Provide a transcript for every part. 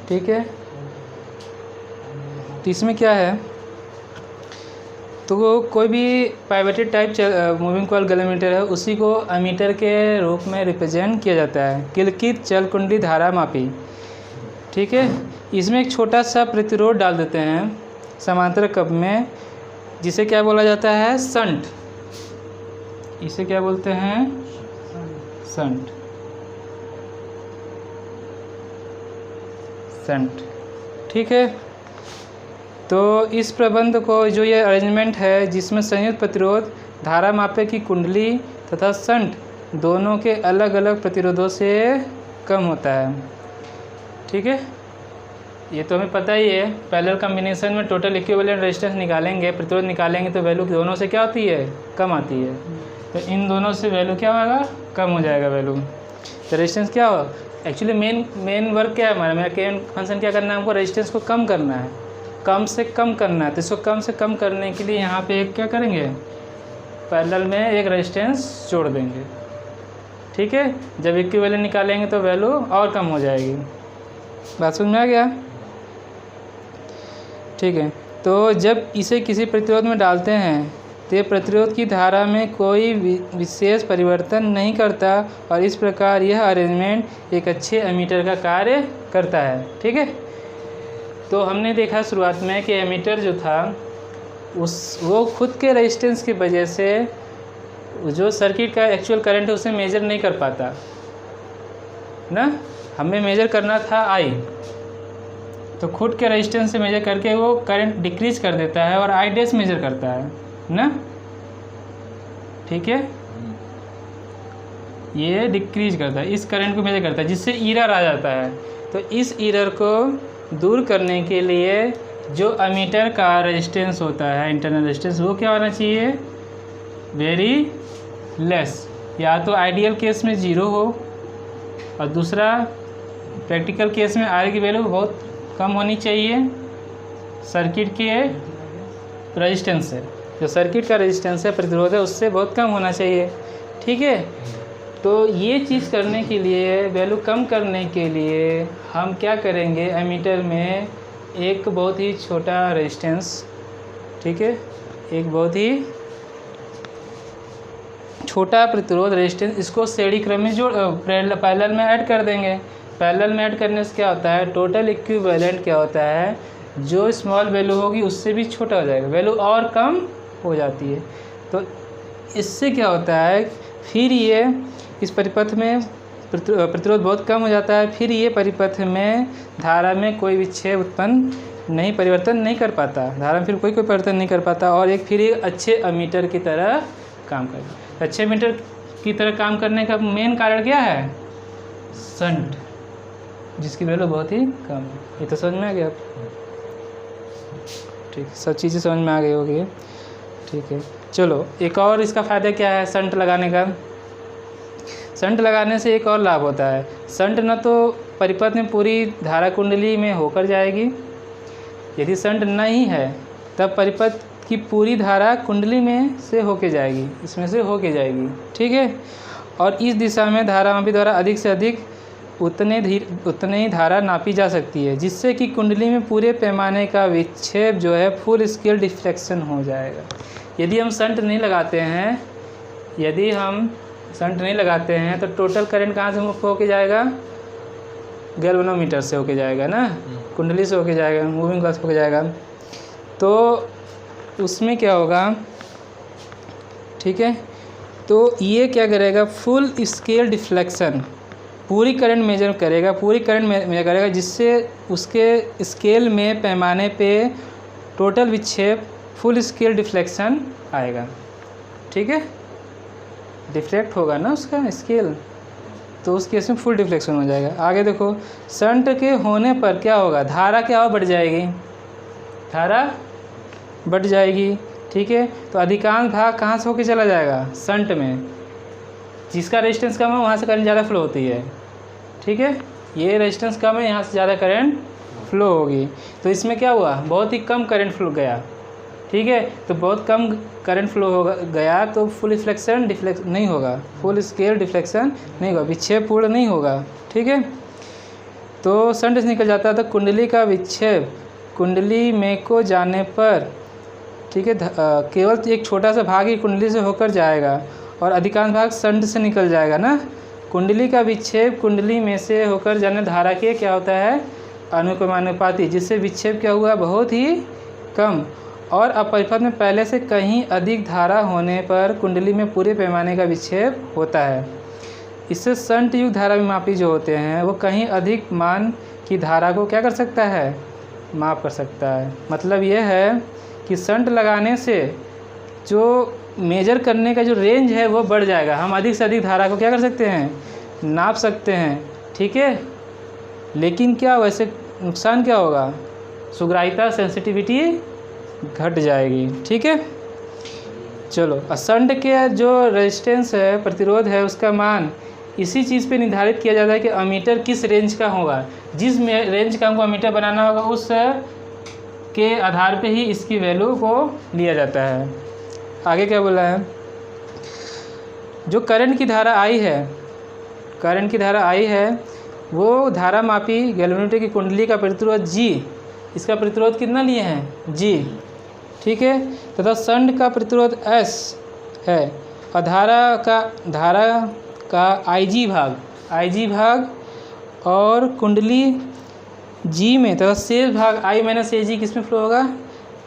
ठीक है। तो इसमें क्या है, तो कोई भी पाइवेटेड टाइप मूविंग कॉइल गैल्वेनोमीटर है, उसी को एमीटर के रूप में रिप्रेजेंट किया जाता है। किलकित चल कुंडली धारा मापी, ठीक है। इसमें एक छोटा सा प्रतिरोध डाल देते हैं समांतर कप में, जिसे क्या बोला जाता है, शंट। इसे क्या बोलते हैं, शंट। शंट, ठीक है। तो इस प्रबंध को, जो ये अरेंजमेंट है जिसमें संयुक्त प्रतिरोध धारा मापे की कुंडली तथा शंट दोनों के अलग अलग प्रतिरोधों से कम होता है, ठीक है। ये तो हमें पता ही है, पैरेलल कॉम्बिनेशन में टोटल इक्विवेलेंट रेजिस्टेंस निकालेंगे, प्रतिरोध निकालेंगे तो वैल्यू दोनों से क्या होती है, कम आती है। तो इन दोनों से वैल्यू क्या होगा, कम हो जाएगा वैल्यू। तो रेजिस्टेंस क्या हो, एक्चुअली मेन वर्क क्या है हमारा, मेरा केन फंक्शन क्या करना है, हमको रेजिस्टेंस को कम करना है, कम से कम करना है। तो इसको कम से कम करने के लिए यहाँ पे एक क्या करेंगे, पैरेलल में एक रेजिस्टेंस जोड़ देंगे, ठीक है। जब इक्विवेलेंट निकालेंगे तो वैल्यू और कम हो जाएगी। बात समझ में आ गया, ठीक है। तो जब इसे किसी प्रतिरोध में डालते हैं तो ये प्रतिरोध की धारा में कोई विशेष परिवर्तन नहीं करता, और इस प्रकार यह अरेंजमेंट एक अच्छे एमीटर का कार्य करता है, ठीक है। तो हमने देखा शुरुआत में कि एमीटर जो था वो खुद के रेजिस्टेंस की वजह से जो सर्किट का एक्चुअल करंट है उसे मेजर नहीं कर पाता ना। हमें मेजर करना था आई, तो खुद के रेजिस्टेंस से मेजर करके वो करंट डिक्रीज कर देता है और आई डैश मेजर करता है ना, ठीक है। ये डिक्रीज करता है, इस करंट को मेजर करता है, जिससे एरर आ जाता है। तो इस एरर को दूर करने के लिए जो एमीटर का रेजिस्टेंस होता है, इंटरनल रेजिस्टेंस, वो क्या होना चाहिए, वेरी लेस। या तो आइडियल केस में 0 हो, और दूसरा प्रैक्टिकल केस में आर की वैल्यू बहुत कम होनी चाहिए सर्किट के रेजिस्टेंस से। जो सर्किट का रेजिस्टेंस है, प्रतिरोध है, उससे बहुत कम होना चाहिए, ठीक है। तो ये चीज़ करने के लिए, वैल्यू कम करने के लिए हम क्या करेंगे, एमीटर में एक बहुत ही छोटा रेजिस्टेंस, ठीक है, एक बहुत ही छोटा प्रतिरोध रेजिस्टेंस, इसको श्रेणी क्रम में जोड़ पैरेलल में ऐड कर देंगे। पैरेलल में ऐड करने से क्या होता है, टोटल इक्विवेलेंट क्या होता है, जो स्मॉल वैल्यू होगी उससे भी छोटा हो जाएगा, वैल्यू और कम हो जाती है। तो इससे क्या होता है, फिर ये इस परिपथ में प्रतिरोध बहुत कम हो जाता है, फिर ये परिपथ में धारा में कोई विक्षेप उत्पन्न नहीं, परिवर्तन नहीं कर पाता, धारा में फिर कोई परिवर्तन नहीं कर पाता, और फिर एक अच्छे एमीटर की तरह काम करता। अच्छे एमीटर की तरह काम करने का मेन कारण क्या है, शंट, जिसकी वैल्यू बहुत ही कम है। ये तो समझ में आ गया, ठीक, सब चीज़ें समझ में आ गई होगी, ठीक है। चलो, एक और इसका फ़ायदा क्या है शंट लगाने का। शंट लगाने से एक और लाभ होता है, शंट न तो परिपथ में पूरी धारा कुंडली में होकर जाएगी, यदि शंट नहीं है तब परिपथ की पूरी धारा कुंडली में से होके जाएगी, इसमें से होके जाएगी, ठीक है। और इस दिशा में धारा मापी द्वारा अधिक से अधिक उतने ही धारा नापी जा सकती है, जिससे कि कुंडली में पूरे पैमाने का विक्षेप जो है फुल स्केल डिफ्लेक्शन हो जाएगा। यदि हम शंट नहीं लगाते हैं, तो टोटल करंट कहाँ से मूव होके जाएगा, गैल्वेनोमीटर से होके जाएगा ना, कुंडली से होके जाएगा, मूविंग कॉइल से होके जाएगा। तो उसमें क्या होगा, ठीक है। तो ये क्या करेगा, फुल स्केल डिफ्लेक्शन, पूरी करंट मेजर करेगा, जिससे उसके स्केल में, पैमाने पे टोटल विक्षेप फुल स्केल डिफ्लेक्शन आएगा, ठीक है। डिफ्लेक्ट होगा ना उसका स्केल, तो उस केस में फुल डिफ्लेक्शन हो जाएगा। आगे देखो, शंट के होने पर क्या होगा, धारा क्या हो, बढ़ जाएगी, धारा बढ़ जाएगी, ठीक है। तो अधिकांश भाग कहाँ से होके चला जाएगा, शंट में, जिसका रेजिस्टेंस कम है वहाँ से करंट ज़्यादा फ्लो होती है, ठीक है। ये रेजिस्टेंस कम है, यहाँ से ज़्यादा करंट फ्लो होगी। तो इसमें क्या हुआ, बहुत ही कम करंट फ्लो गया, ठीक है। तो बहुत कम करंट फ्लो हो गया तो फुल डिफ्लेक्ट नहीं होगा, फुल स्केल डिफ्लेक्शन नहीं होगा, विक्षेप पूर्ण नहीं होगा, ठीक है। तो संट से निकल जाता है। तो कुंडली का विक्षेप कुंडली में को जाने पर, ठीक है, केवल एक छोटा सा भाग ही कुंडली से होकर जाएगा और अधिकांश भाग संट से निकल जाएगा ना। कुंडली का विक्षेप कुंडली में से होकर जाने धारा के क्या होता है, अनुक्रमानुपाती, जिससे विक्षेप क्या हुआ, बहुत ही कम और अपरिपथ में पहले से कहीं अधिक धारा होने पर कुंडली में पूरे पैमाने का विक्षेप होता है। इससे संट युक्त धारामापी जो होते हैं वो कहीं अधिक मान की धारा को क्या कर सकता है, माप कर सकता है। मतलब ये है कि संट लगाने से जो मेजर करने का जो रेंज है वो बढ़ जाएगा। हम अधिक से अधिक धारा को क्या कर सकते हैं, नाप सकते हैं, ठीक है। लेकिन क्या वैसे नुकसान क्या होगा, सुग्राह्यता सेंसिटिविटी घट जाएगी, ठीक है। चलो, संट के जो रेजिस्टेंस है, प्रतिरोध है, उसका मान इसी चीज़ पे निर्धारित किया जाता है कि अमीटर किस रेंज का होगा। जिस रेंज का हमको अमीटर बनाना होगा उस के आधार पे ही इसकी वैल्यू को लिया जाता है। आगे क्या बोला है, जो करंट की धारा आई है, करंट की धारा आई है वो धारा मापी गैल्वेनोमीटर की कुंडली का प्रतिरोध G, इसका प्रतिरोध कितना लिए हैं, G, ठीक है, तथा संट का प्रतिरोध S है और धारा का IG भाग और कुंडली G में तथा शेष भाग I माइनस AG किस में फ्लो होगा,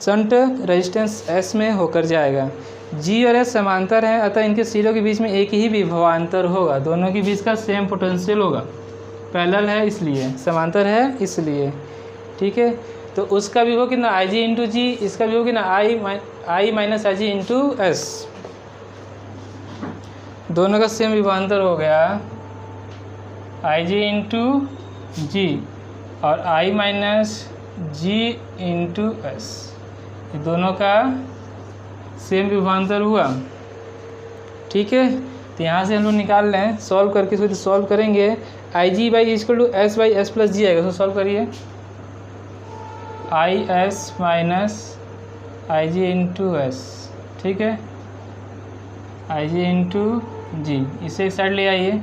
संट रेजिस्टेंस S में होकर जाएगा। G और S समांतर हैं अतः इनके सिरों के बीच में एक ही विभवांतर होगा, दोनों के बीच का सेम पोटेंशियल होगा, पैरेलल है इसलिए, समांतर है इसलिए, ठीक है। तो उसका विभव कितना IG इंटू G, इसका विभव कितना I minus IG into S, दोनों का सेम विभवांतर हो गया IG इंटू G और I minus G into S, ये दोनों का सेम विभवांतर हुआ, ठीक है। तो यहाँ से हम लोग निकाल लें, सॉल्व करके इसको सॉल्व करेंगे, IG by equal to S by S plus G आएगा, तो सॉल्व करिए, IS minus IG into S, ठीक है, IG इंटू G, इसे एक साइड ले आइए,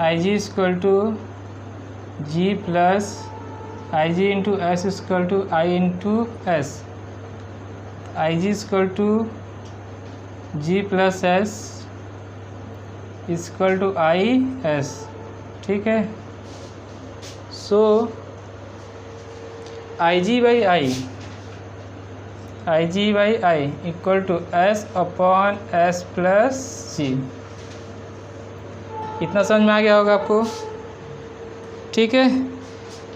IG equal to G plus IG into S equal to I into S, IG equal to G plus S equal to IS, ठीक है। So IG by I equal to S upon S plus G, इतना समझ में आ गया होगा आपको, ठीक है।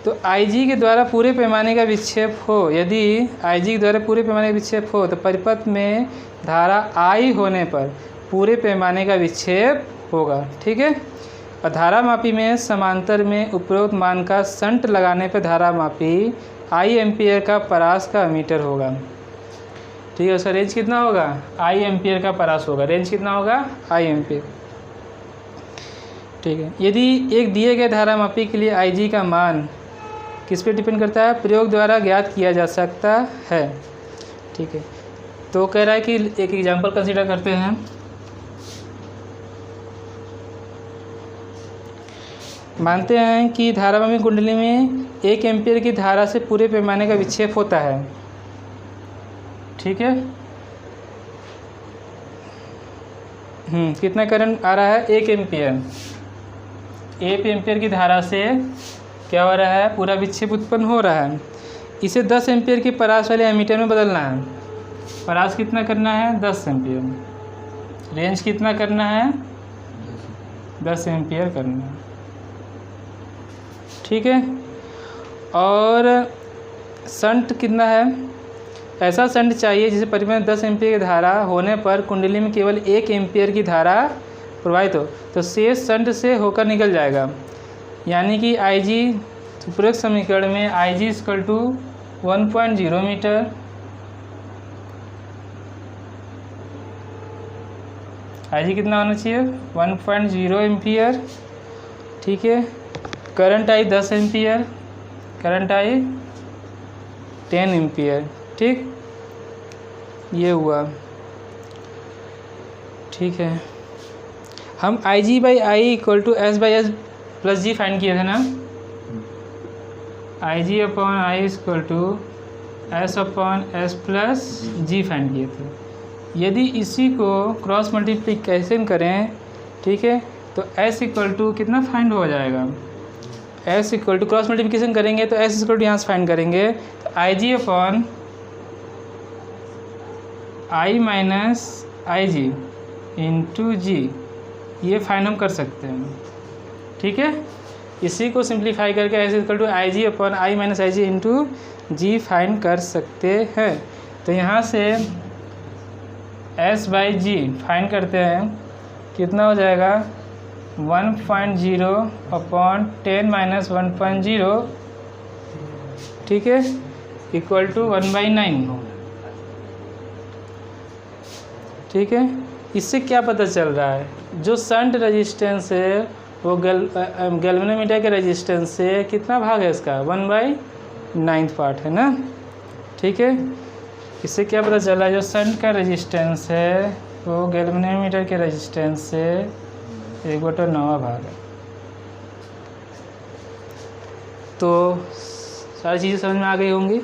तो IG के द्वारा पूरे पैमाने का विक्षेप हो, यदि IG के द्वारा पूरे पैमाने का विक्षेप हो तो परिपथ में धारा I होने पर पूरे पैमाने का विक्षेप होगा, ठीक है। और धारा मापी में समांतर में उपरोक्त मान का संट लगाने पर धारा मापी I एम्पियर का परास का मीटर होगा, ठीक है। उसका रेंज कितना होगा, I एम्पियर का परास होगा, रेंज कितना होगा, I एम्पियर, ठीक है। यदि एक दिए गए धारा मापी के लिए IG का मान किस पे डिपेंड करता है, प्रयोग द्वारा ज्ञात किया जा सकता है, ठीक है। तो कह रहा है कि एक एग्जांपल कंसीडर करते हैं। मानते हैं कि धारामापी कुंडली में 1 एम्पियर की धारा से पूरे पैमाने का विक्षेप होता है, ठीक है। कितना करंट आ रहा है, 1 एम्पियर, 1 एम्पियर की धारा से क्या हो रहा है, पूरा विक्षेप उत्पन्न हो रहा है। इसे 10 एम्पियर के परास वाले एमीटर में बदलना है। परास कितना करना है, 10 एम्पियर, रेंज कितना करना है, 10 एम्पियर करना है, ठीक है। और संट कितना है, ऐसा संट चाहिए जिसे परिपथ में 10 एम्पियर की धारा होने पर कुंडली में केवल 1 एम्पियर की धारा प्रवाहित हो, तो शेष संट से होकर निकल जाएगा। यानी कि IG उपरोक्त समीकरण में IG equal to 1.0 meter, IG कितना होना चाहिए, 1.0 एम्पियर, ठीक है। Current I 10 ampere, current I 10 ampere, ठीक, ये हुआ, ठीक है। हम IG by I equal to S by S plus G find किए थे ना, I G upon I equal to S upon S plus G find किए थे। यदि इसी को क्रॉस मल्टीप्लिकेशन करें, ठीक है, तो एस इक्वल टू कितना फाइंड हो जाएगा, S equal to cross multiplication करेंगे तो एस इक्वल टू यहाँ से फाइंड करेंगे तो I G upon I minus I G into G, ये फाइंड हम कर सकते हैं, ठीक है। इसी को सिंप्लीफाई करके S equal to I G upon I minus I G into G find कर सकते हैं। तो यहाँ से एस बाई जी फाइंड करते हैं, कितना हो जाएगा 1.0 अपॉन 10 माइनस 1.0, ठीक है, इक्वल टू 1/9, ठीक है। इससे क्या पता चल रहा है, जो शंट रेजिस्टेंस है वो गैल्वेनोमीटर के रेजिस्टेंस से कितना भाग है इसका 1/9 पार्ट है ना, ठीक है। इससे क्या पता चल रहा है, जो शंट का रेजिस्टेंस है वो गैल्वेनोमीटर के रेजिस्टेंस से 1/9 भाग है। तो सारी चीज़ें समझ में आ गई होंगी।